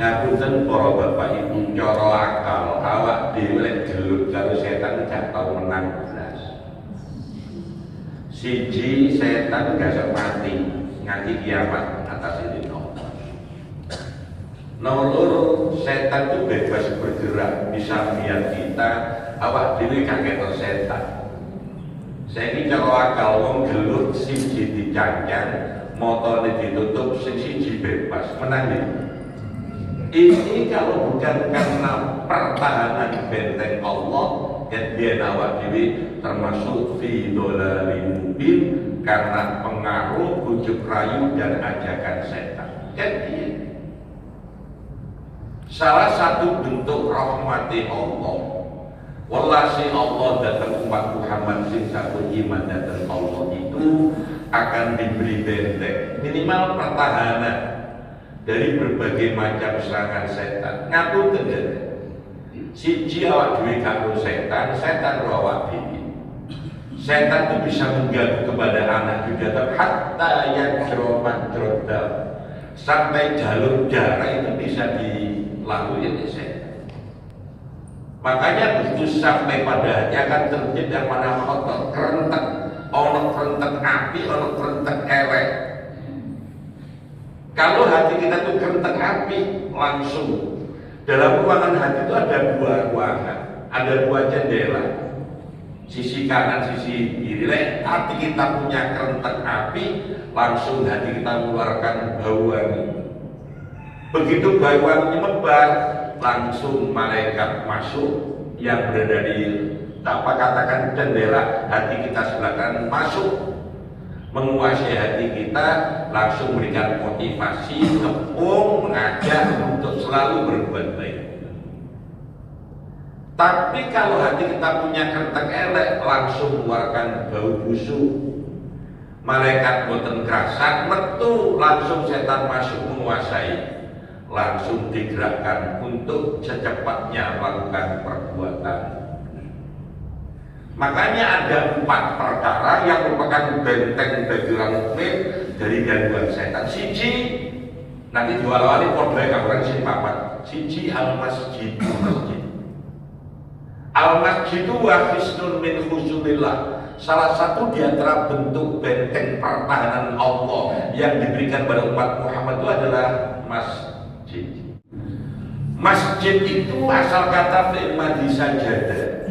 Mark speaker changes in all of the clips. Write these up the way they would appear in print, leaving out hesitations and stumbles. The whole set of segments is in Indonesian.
Speaker 1: Ngapunten para bapak ibu, cara akal awak dhewe lek gelut karo setan gak tau menang blas. Siji, setan gak sok mati nganti kiamat atas ini. Nomor loro, setan itu bebas bergerak, bisa lihat kita awak dhewe kaget setan. Saiki cara akal wong gelut siji dicancang, motone ditutup, siji bebas, menang ya. Ini kalau bukan karena pertahanan benteng Allah yang dia awak diri termasuk fi dolarin mubin karena pengaruh, bujuk rayu dan ajakan setan. Jadi salah satu bentuk rahmati Allah, walasi Allah datang umat Muhammad sing satu iman datang Allah itu akan diberi benteng minimal pertahanan dari berbagai macam serangan setan. Ngapunten ya. Siji awak dhewe karo setan, setan ro awak dhewe. Setan itu bisa mengganggu kepada anak juga hatta yajro majrodal. Sampai jalur darah itu bisa dilalui oleh setan. Makanya begitu sampai pada hati akan terjadi yang mana kotor, kerentek, ono kerentek api, ono kerentek elek. Kalau hati kita tuh kerentek api, langsung dalam ruangan hati itu ada dua ruangan, ada dua jendela, sisi kanan, sisi kiri. Hati kita punya kerentek api, langsung hati kita mengeluarkan bau wangi. Begitu bau wanginya menyebar, langsung malaikat masuk yang berada di katakan jendela hati kita sebelah kanan masuk, menguasai hati kita, langsung memberikan motivasi, kepung, mengajak untuk selalu berbuat baik. Tapi kalau hati kita punya kerentek elek, langsung mengeluarkan bau busuk. Malaikat boten kerasan, metu langsung setan masuk menguasai, langsung digerakkan untuk secepatnya melakukan perbuatan. Makanya ada 4 perkara yang merupakan benteng bagi orang mukmin dari gangguan setan. Siji, nanti diwali kodai kaburan sing papat. Siji al-masjid. Al-masjid itu wafisnun min khusulillah. Salah satu di antara bentuk benteng pertahanan Allah yang diberikan pada umat Muhammad itu adalah masjid. Masjid itu asal kata fi'il madhi sajadah.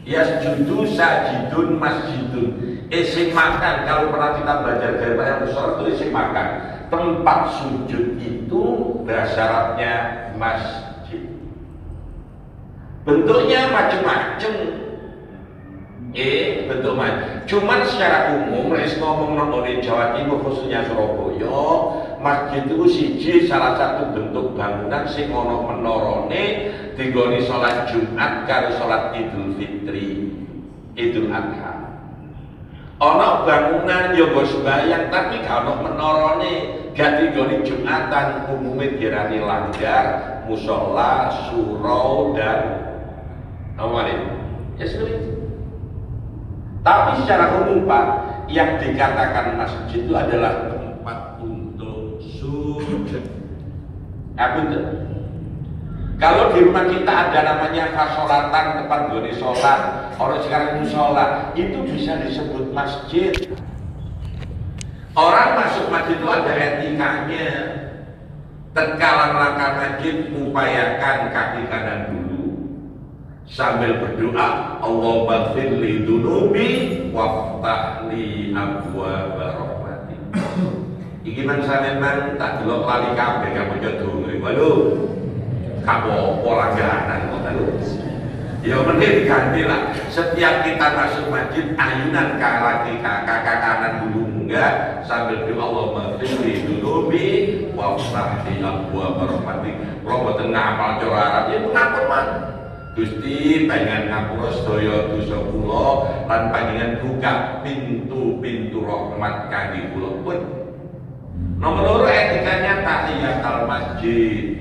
Speaker 1: Yasjudu sajidun masjidun. Isi makan, kalau pernah kita belajar dari banyak besar itu isi makan. Tempat sujud itu syaratnya masjid. Bentuknya macam-macam. Bentuk macam. Cuman secara umum, les ngomong di Jawa Timur khususnya Surabaya, masjid itu siji salah satu bentuk bangunan sing ana menorone digoni sholat Jumat karo sholat Idul Fitri, Idul Adha. Ana bangunan yo nggo sembahyang tapi gak ana menorone, gak digoni Jumatan, umume dirani langgar, musala, surau dan ya seperti. Tapi secara umum Pak, yang dikatakan masjid itu adalah tempat untuk sujud. Kalau di rumah kita ada namanya fasolatan, tempat goni sholat, orang sekarang sholat, itu bisa disebut masjid. Orang masuk masjid itu ada etikanya. Tatkala melangkah masjid, upayakan kaki kanan dulu sambil berdoa, Allahumma ghfirli dzunubi waftah li abwaaba rahmatik. Iki mansanenan tak delok lali kabeh kamu jodoh. Waduh. Kamu pola ganan kok lho. Ya mending diganti lah. Setiap kita masuk masjid, ayunan kaki kanan dulu enggak sambil doa Allahumma ghfirli dzunubi waftah li abwaaba rahmatik. Kalau mboten ngapal cara Arab ya ngapal man. Gusti panjenengan ngapura sedaya dosa kula lan panjenengan buka pintu-pintu rahmat kangge kula pun. Nomor 2 etikanya tahiyatul masjid.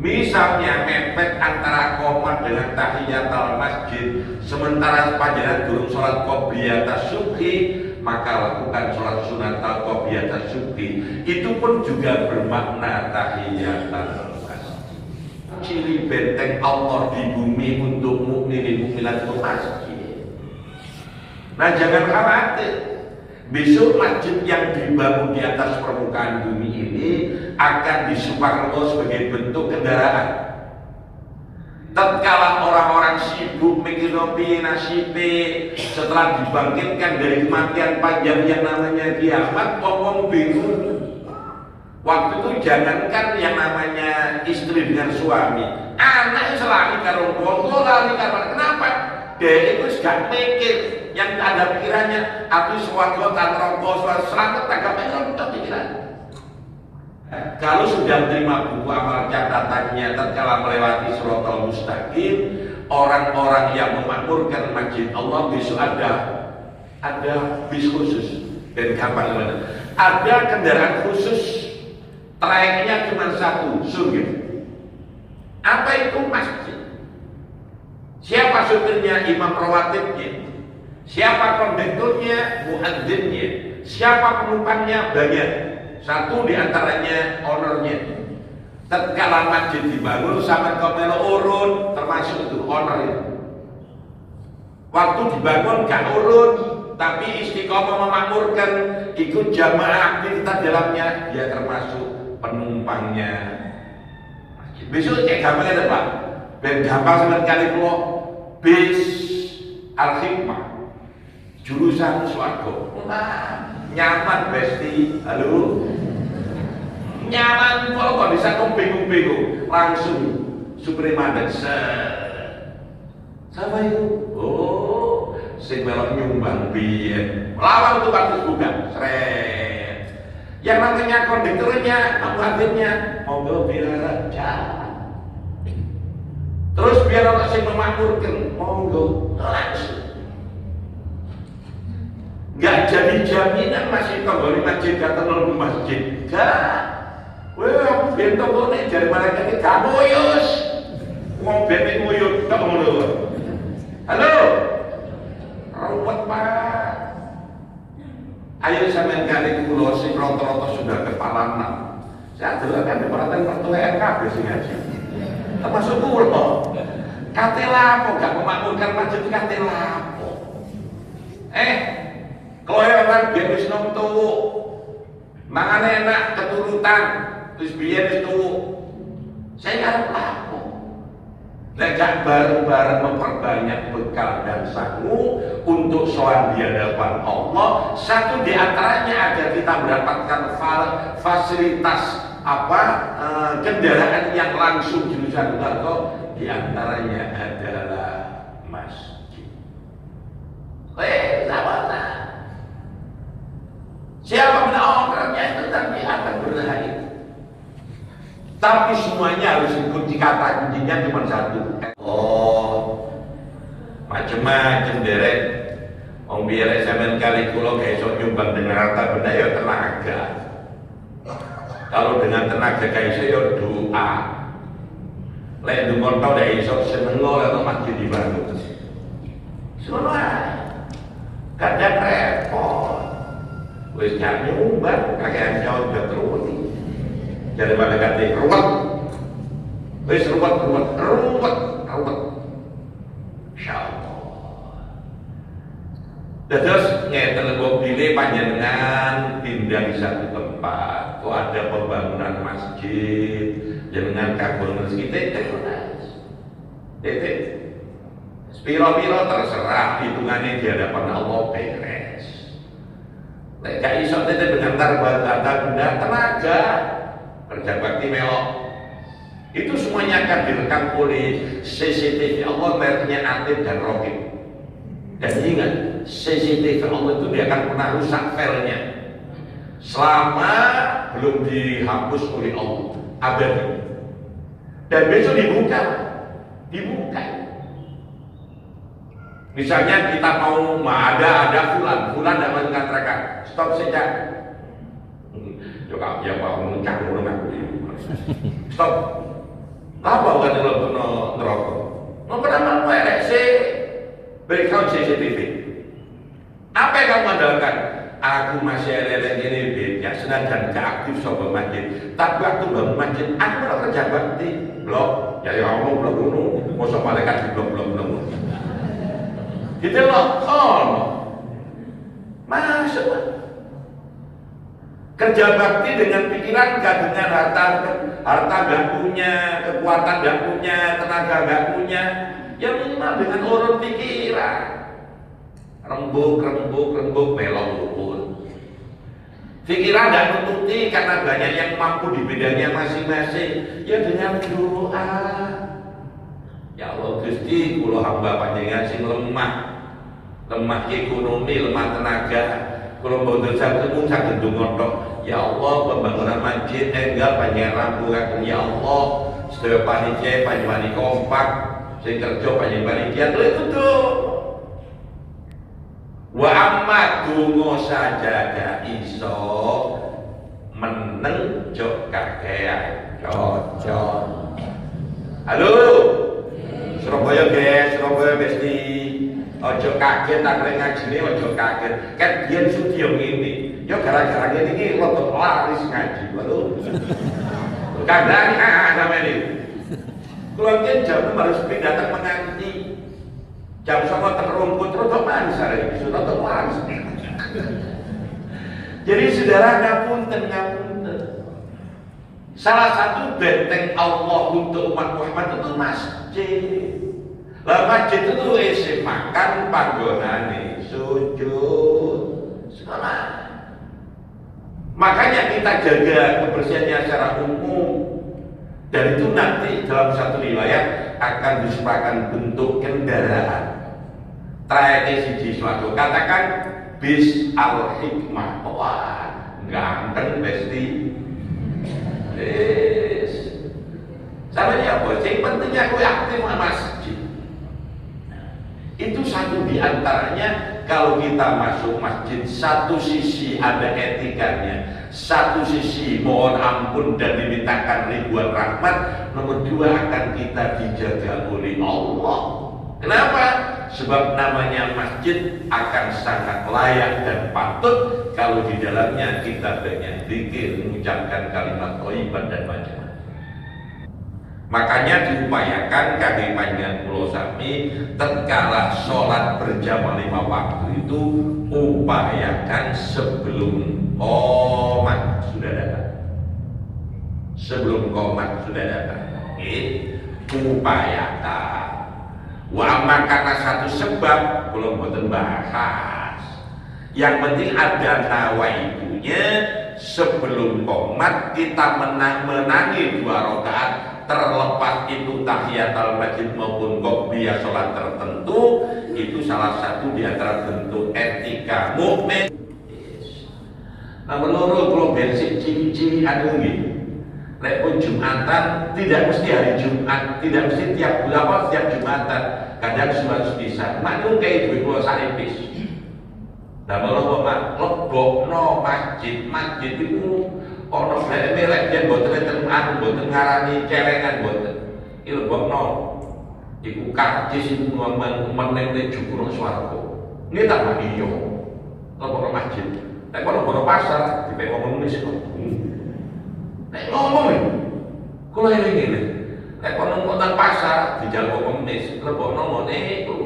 Speaker 1: Misalnya mepet antara qomat dengan tahiyatul masjid, sementara panjenengan durung salat qobliyah subhi, maka lakukan sholat sunat qobliyah tasyuhri. Itu pun juga bermakna tahiyatan masjid. Ciri benteng Allah di bumi untuk mukminin mukminat itu masjid. Nah, jangan khawatir, besok masjid yang dibangun di atas permukaan bumi ini akan disupport Allah sebagai bentuk kendaraan. Tatkala orang-orang sibuk mikir nasibe setelah dibangkitkan dari kematian panjang yang namanya kiamat, ngomong bingung. Waktu itu jangankan yang namanya istri dengan suami, anak selalu karo wong lali karo kenapa? Dia itu gak mikir, yang ada pikirannya aku swarga tan neraka selamat tagap itu pikiran. Kalau sudah menerima buku amal catatannya tatkala melewati Shiratal Mustaqim, orang-orang yang memakmurkan masjid Allah besok ada bis khusus dan kapan ada kendaraan khusus, trayeknya cuma satu, surga. Apa itu masjid? Siapa supirnya? Imam rawatibnya. Siapa kondekturnya? Muadzinnya. Siapa penumpangnya? Banyak. Satu diantaranya ownernya. Tatkala masjid dibangun sama komelo urun, termasuk itu owner itu. Waktu dibangun gak urun, tapi istiqomah memakmurkan, ikut jamaah aktivitas dalamnya, dia termasuk penumpangnya masjid. Besok cek gampangnya Pak, ben gampang sama kali pulau bis Al-Hikmah jurusan swarga. Nyaman besti, halo nyaman kok bisa bingung-bingung langsung supir mandat siapa itu? Oh, sing melok nyumbang biyen lawan itu kartu buka seret yang namanya kondekturnya muadzinnya monggo biar jalan terus biar orang sing memakmurkan monggo langsung. Gak jadi jaminan masih tonggoli masjid kata nol masjid. Gak. Wah, bentong kone dari mereka ini gak moyos. Mau bentik moyos, gak mau dulu. Halo, rawat Pak. Ayo sampean kali kulo sing roto-roto sudah kepala 6. Saya dulu kan perhatian pertuaan kabeh sing ngaji. Termasuk kulo. Kate lapo gak memakmurkan masjid kate lapo. Keloyoran biar wis nom tuwuk. Mangan enak keturutan, terus biar wis tuwuk. Saya arep lapo. Nek gak bareng-bareng memperbanyak bekal dan sangu untuk soal di hadapan Allah, satu di antaranya agar kita mendapatkan fasilitas kendaraan yang langsung jurusan neraka, di antaranya adalah masjid. Sama. Siapa benar orangnya itu nanti akan berlahir. Tapi semuanya harus ikut kata kuncinya cuma satu. Oh, macam-macam derek. Om biar sampean kali kulo besok nyumbang dengan harta benda ya tenaga. Kalau dengan tenaga kayak saya doa. Lek dungon tau dah esok seneng atau masjid dibangun. Semua kadang repot. Wis gak nyumbang, kakek jauh udah teruti. Daripada kata ruwet, wis ruwet. Insyaallah. Terus ngeten mobilnya panjenengan pindah di satu tempat. Kok ada pembangunan masjid, jenengan kabul rezeki titik. Spiro-piro terserah, hitungannya di hadapan Allah beres. Nek gak iso tete dengan harta benda tenaga kerja bakti melok itu semuanya akan direkam oleh CCTV Allah mereknya Atif dan Rokib. Dan ingat CCTV Allah itu dia akan pernah rusak filenya selama belum dihapus oleh Allah abadi. Dan besok dibuka. Misalnya kita mau ada fulan dapat mengatakan stop saja. Coba ya mau mencang aku. Stop. Apa bukan lo neraka? Mau kenapa mau RC background CCTV? Apa yang kamu andalkan? Aku masih elek ini beda, senajan gak aktif sama masjid. Tapi waktu bangun masjid, aku malah kerja bakti. Blok, ya Allah blok dulu. Masa malaikat di blok. Gitu loh, masuk. Kerja bakti dengan pikiran, gak dengan harta gak punya, kekuatan gak punya, tenaga gak punya. Ya minimal dengan urut pikiran. Rembuk, belok lurus. Pikiran tidak menutupi karena banyak yang mampu di bidangnya masing-masing. Ya dengan doa. Ya Allah Gusti, kula hamba panjenengan sing lemah ekonomi, lemah tenaga. Kula mboten saged ndonga tok. Ya Allah, pembangunan masjid enggal panjenengan rampungaken. Ya Allah, sedaya panitia panjenengan kompak, sing kerja panjenengan panitia itu tuh. Wa amma dungo saja gak iso meneng jok kakean cocok. Halo Surabaya guys, Surabaya mesti ojo kaget tak kena ngaji ini, ojo kaget kan dia studio ini ya gara-gara ini rotok laris ngaji waduh kadang sama ini keluarga jam harus datang menganti jam sama terrumput rotok manis hari ini sudah rotok manis. Jadi saudara ngapunten salah satu benteng Allah untuk umat Muhammad itu masjid. Lah masjid itu isi makan panggonane sujud salat. Makanya kita jaga kebersihannya secara umum. Dan itu nanti dalam satu riwayat akan disepakkan bentuk kendaraan. Trayeknya siji suatu katakan bis al hikmah. Wah, ganteng pasti. Yes. Samanya apa? Yang pentingnya aku aktif masjid. Itu satu di antaranya kalau kita masuk masjid, satu sisi ada etikanya, satu sisi mohon ampun dan dimintakan ribuan rahmat, nomor dua akan kita dijaga oleh Allah. Kenapa? Sebab namanya masjid akan sangat layak dan patut kalau di dalamnya kita banyak zikir, mengucapkan kalimat thayyibah dan macam-macam. Makanya diupayakan kaki panjang pulau sami tatkala sholat berjamaah 5 waktu itu upayakan sebelum qomat sudah datang. Sebelum qomat sudah datang. Upayakan. Wa amma karena satu sebab belum boten bahas. Yang penting ada nawaidunya sebelum qomat kita menangi 2 rakaat. Terlepas itu tahiyatul masjid maupun qobliyah sholat tertentu, itu salah satu di antara bentuk etika mukmin. Nomor loro kalau bensin ciri-ciri anu nggih. Lek pun Jumatan tidak mesti hari Jumat, tidak mesti tiap Jumatan, kadang suatu bisa. Maknun kayak duit kula saripis. Lah menawa mak lebokno masjid itu ono melek yen boten enten anu boten ngarani celengan boten. Iki lebokno. Iku karcis iku meneng jupuk swarga. Nggih ta Pak iya. Lebokno masjid. Nek kono pasar dipek ngomong wis kok. Nek ngomong iki. Kula eling ngene. Nek kono nang pasar dijaluk komunis, lebokno ngene iku.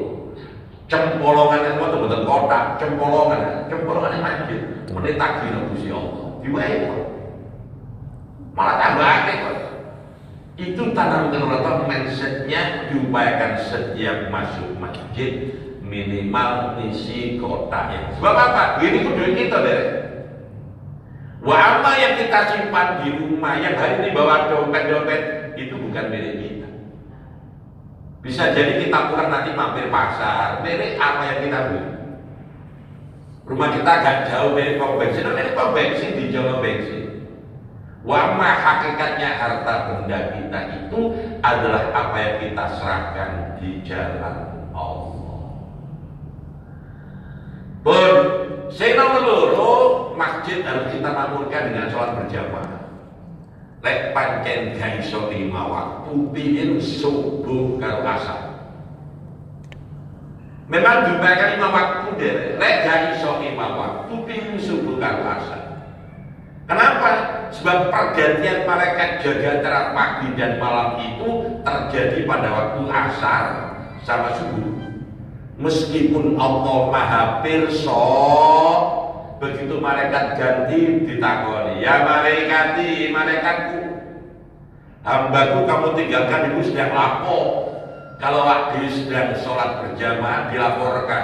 Speaker 1: Cempolongan itu betul kotak, cempolongan masjid. Menit tagih Gusti Allah. Diwae kok. Malah tambah aneh kok. Itu tanamkan rata mindsetnya diupayakan setiap masuk masjid minimal isi kotaknya. Sebab apa? Ini kudu kita deh. Wa apa yang kita simpan di rumah yang hari ini bawa dompet itu bukan milik kita. Bisa jadi kita pulang nanti mampir pasar, milik apa yang kita beli. Rumah kita agak jauh dari pom bensin, milik pom bensin di Jawa bensin. Wama hakikatnya harta benda kita itu adalah apa yang kita serahkan di jalan Allah. Pun, saya nomor loro, masjid harus kita makmurkan dengan sholat berjamaah. Lek pancen gak iso 5 waktu, pingin subuh karo asar. Memang jumpai lima waktu deh, lek gak iso lima waktu pilih subuh karo asar. Kenapa? Sebab pergantian malaikat jaga antara pagi dan malam itu terjadi pada waktu asar sama subuh. Meskipun Allah Maha Pirsa, begitu malaikat ganti ditakoni, ya malaikati, malaikatku, hambaku kamu tinggalkan itu sedang lapo. Kalau waktu sedang sholat berjamaah dilaporkan,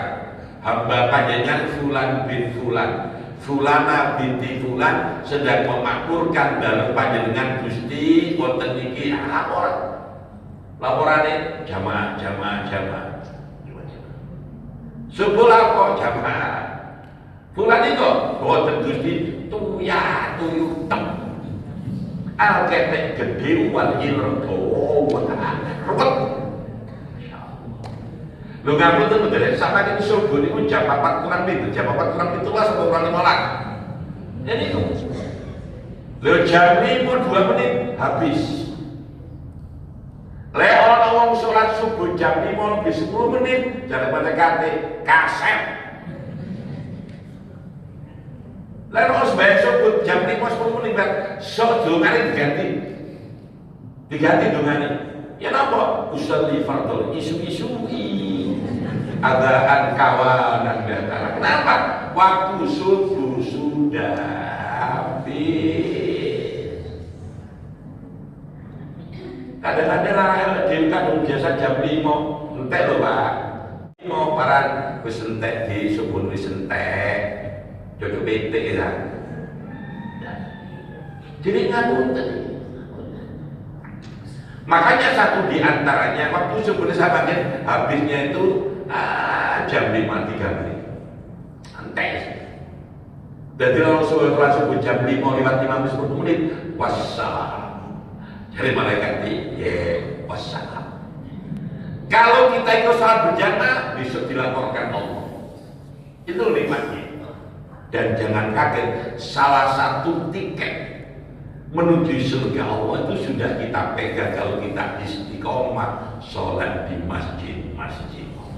Speaker 1: hamba panjenengan Fulan bin Fulan, Fulana binti Fulan sedang memakmurkan dalam panjenengan Gusti wonten niki laporan jamaah. Subuh lapo jamaah. Fulan itu wonten Gusti tuyuh tem. Alketek gede wal irdo ruwet. Lho ngaku tuh bener, sama ini subuh ini jam 4 kurang itu, jam 4 kurang itu lah sampai kurang 5. Jadi itu lho jam 5 2 menit habis. Le orang sholat subuh jam 5 lebih 10 menit jangan pada kate kaset. Le orang bayar subuh jam 5 10 menit kan sok dongane diganti dongane. Ya napa? Usolli fardhu isu-isu adaan kawanan datang. Kenapa? Waktu subuh sudah habis. Kadang-kadang orang dewi kadang biasa jam 5 entek lho Pak. 5 paran wis entek di subuh wis entek. Jodoh betik ya. Jadi ngapunten. Makanya satu di antaranya waktu subuh sahabatnya habisnya itu jam 5.3 menit. Santai. Jadi kalau sholat subuh jam 5 lewat 5 menit wassalam. Dari malaikat wassalam. Kalau kita ikut sholat berjamaah besok dilaporkan Allah. Itu nikmatnya. Dan jangan kaget, salah satu tiket menuju surga Allah itu sudah kita pegang kalau kita istiqomah sholat di masjid-masjid Allah.